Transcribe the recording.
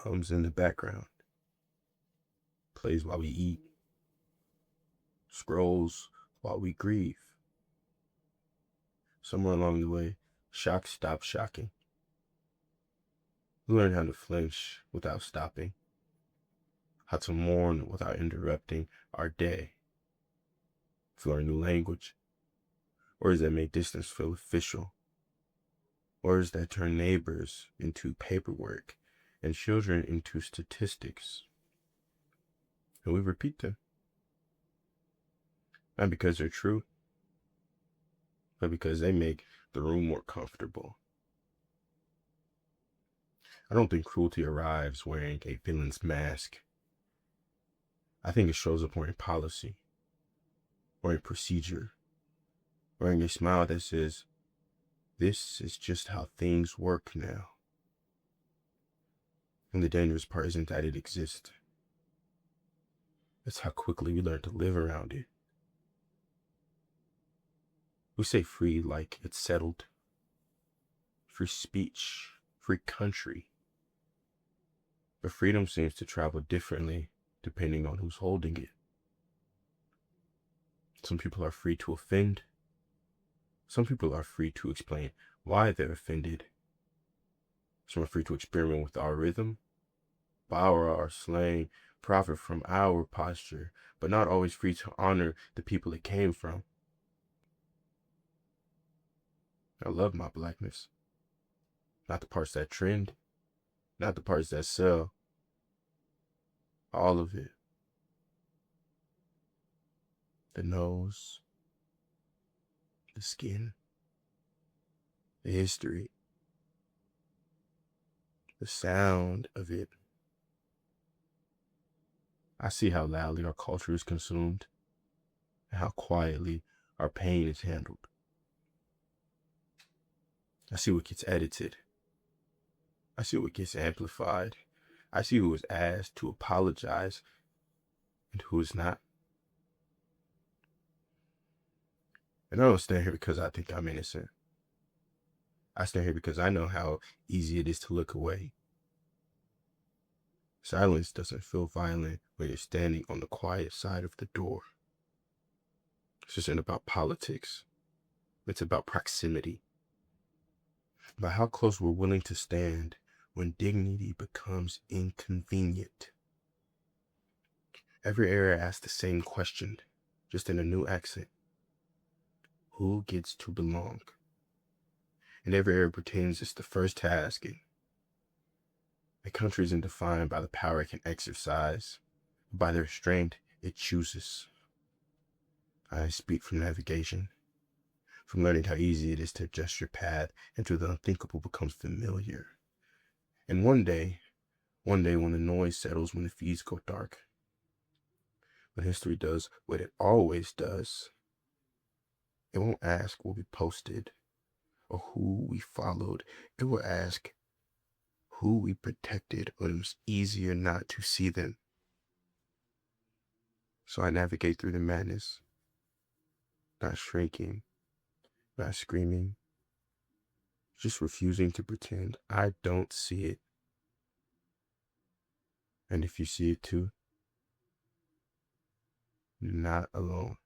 hums in the background, plays while we eat, scrolls while we grieve. Somewhere along the way, shock stops shocking. We learn how to flinch without stopping, how to mourn without interrupting our day. To learn new language, words that make distance feel official, words that turn neighbors into paperwork and children into statistics. And we repeat them. Not because they're true, but because they make the room more comfortable. I don't think cruelty arrives wearing a villain's mask. I think it shows up wearing policy, wearing procedure, wearing a smile that says, this is just how things work now. And the dangerous part isn't that it exists. It's how quickly we learn to live around it. We say free like it's settled. Free speech, free country. But freedom seems to travel differently depending on who's holding it. Some people are free to offend. Some people are free to explain why they're offended. Some are free to experiment with our rhythm, borrow our slang, profit from our posture, but not always free to honor the people it came from. I love my blackness. Not the parts that trend, not the parts that sell. All of it. The nose, the skin, the history, the sound of it. I see how loudly our culture is consumed and how quietly our pain is handled. I see what gets edited. I see what gets amplified. I see who is asked to apologize and who is not. And I don't stand here because I think I'm innocent. I stand here because I know how easy it is to look away. Silence doesn't feel violent when you're standing on the quiet side of the door. This isn't about politics. It's about proximity. About how close we're willing to stand when dignity becomes inconvenient. Every era asks the same question, just in a new accent. Who gets to belong? And every era pretends it's the first to ask it. A country isn't defined by the power it can exercise, but by the restraint it chooses. I speak from navigation, from learning how easy it is to adjust your path until the unthinkable becomes familiar. And one day when the noise settles, when the feeds go dark, when history does what it always does, it won't ask what we posted or who we followed. It will ask who we protected when it was easier not to see them. So I navigate through the madness, not shrinking, not screaming, just refusing to pretend I don't see it. And if you see it too, you're not alone.